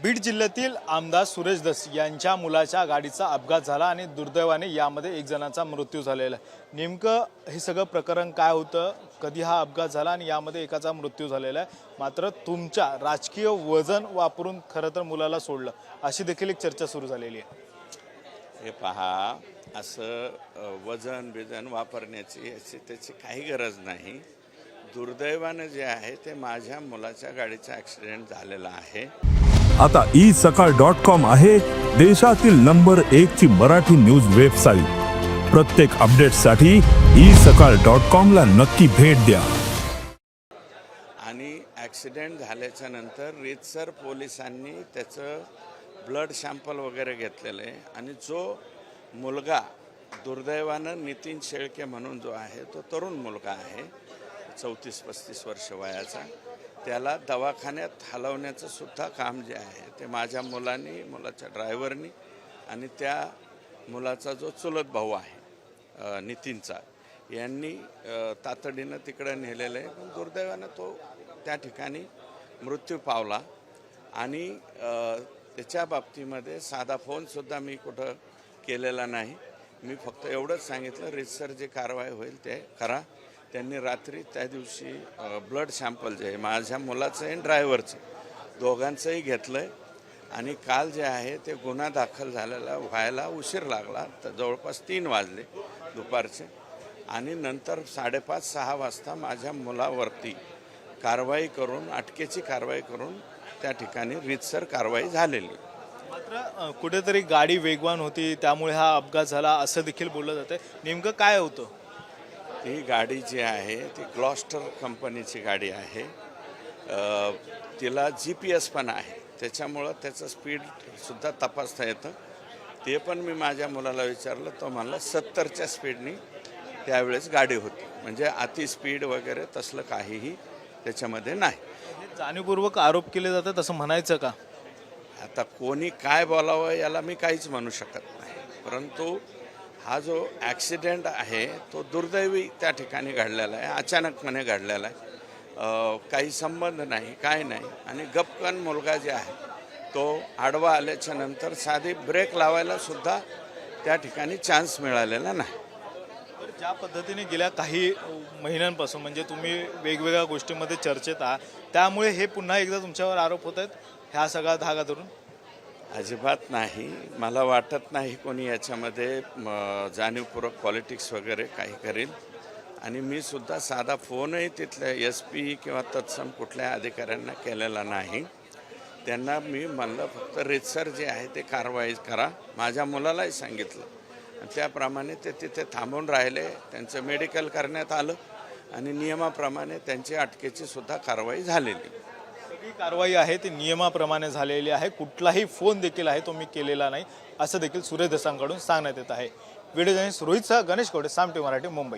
बीड जिल्ह्यातील आमदार सुरेश धस यांच्या मुलाच्या गाडीचा अपघात झाला आणि दुर्दैवाने यामध्ये एक जणांचा मृत्यू झालेला आहे। नेमकं हे सगळं प्रकरण काय होतं, कधी हा अपघात झाला आणि यामध्ये एकाचा मृत्यू झालेला आहे, मात्र तुमच्या राजकीय वजन वापरून खरं तर मुलाला सोडलं अशी देखील एक चर्चा सुरू झालेली आहे। हे पहा, असं वजन बिजन वापरण्याची त्याची काही गरज नाही। दुर्दैवाने जे आहे ते माझ्या मुलाच्या गाडीचा ॲक्सिडेंट झालेला आहे। आता isakal.com आहे देशातील नंबर 1 ची मराठी न्यूज वेबसाईट। प्रत्येक अपडेटसाठी isakal.com ला नक्की भेट द्या। आणि ॲक्सिडेंट झाल्याच्या नंतर रीतसर पोलिसांनी त्याचं ब्लड सॅम्पल वगैरे घेतलेलं आहे आणि जो मुलगा दुर्दैवानं नितीन शेळके म्हणून जो आहे तो तरुण मुलगा आहे, 34-35 वर्ष वयाचा, त्याला दवाखान्यात हलवण्याचं सुद्धा काम जे आहे ते माझ्या मुलांनी, मुलाच्या ड्रायव्हरनी आणि त्या मुलाचा जो चुलत भाऊ आहे नितीनचा यांनी तातडीनं तिकडं नेलेलं आहे। पण दुर्दैवानं तो त्या ठिकाणी मृत्यू पावला आणि त्याच्या बाबतीमध्ये साधा फोनसुद्धा मी कुठं केलेला नाही। मी फक्त एवढंच सांगितलं, रीतसर जी कारवाई होईल ते करा। त्यांनी रात्री त्या दिवशी ब्लड सॅम्पल जे आहे माझ्या मुलाचं आणि ड्रायव्हरचं दोघांचंही घेतलं आहे आणि काल जे आहे ते गुन्हा दाखल झालेला व्हायला उशीर लागला, तर जवळपास 3 वाजले दुपारचे आणि नंतर 5:30-6 वाजता माझ्या मुलावरती कारवाई करून, अटकेची कारवाई करून त्या ठिकाणी रीतसर कारवाई झालेली। मात्र कुठेतरी गाडी वेगवान होती त्यामुळे हा अपघात झाला असं देखील बोललं जातं। नेमकं काय होतं? ही गाडी जी आहे ती ग्लॉस्टर कंपनीची गाडी आहे। तिला GPS पण आहे, त्याच्यामुळं त्याचं स्पीडसुद्धा तपासता येतं। ते पण मी माझ्या मुलाला विचारलं, तो म्हणला 70च्या स्पीडनी त्यावेळेस गाडी होती, म्हणजे अति स्पीड वगैरे तसलं काहीही त्याच्यामध्ये नाही। जाणीवपूर्वक आरोप केले जातात असं म्हणायचं का? आता कोणी काय बोलावं याला मी काहीच म्हणू शकत नाही, परंतु हा जो ॲक्सिडेंट आहे तो दुर्दैवी त्या ठिकाणी घडलेला आहे, अचानकपणे घडलेला आहे। काही संबंध नाही, काय नाही। आणि गपकन मुलगा जे आहे तो आडवा आल्याच्या नंतर साधी ब्रेक लावायला सुद्धा त्या ठिकाणी चान्स मिळालेला नाही। ज्या पद्धतीने गेल्या काही महिन्यांपासून म्हणजे तुम्ही वेगवेगळ्या गोष्टींमध्ये चर्चेत आहात, त्यामुळे हे पुन्हा एकदा तुमच्यावर आरोप होत आहेत ह्या सगळा धागा धरून? अजिबात नाही, मला वाटत नाही कोणी याच्यामध्ये जाणीवपूर्वक पॉलिटिक्स वगैरे काही करेल। आणि मी सुद्धा साधा फोनही तिथल्या SP किंवा तत्सम कुठल्या अधिकाऱ्यांना केलेला नाही। त्यांना मी म्हणलं फक्त रीतसर जे आहे ते कारवाई करा, माझ्या मुलालाही सांगितलं। त्याप्रमाणे ते तिथे थांबून राहिले, त्यांचं मेडिकल करण्यात आलं आणि नियमाप्रमाणे त्यांची अटकेची सुद्धा कारवाई झालेली। सगळी कारवाई आहे ती नियमाप्रमाणे झालेली आहे, कुठलाही फोन देखील आहे तो मी केलेला नाही असं देखील सुरेश धसांकडून सांगण्यात येत आहे। व्हिडिओ जर्नलिस्ट रोहितसह गणेश कोडे, साम टीव्ही मराठी, मुंबई।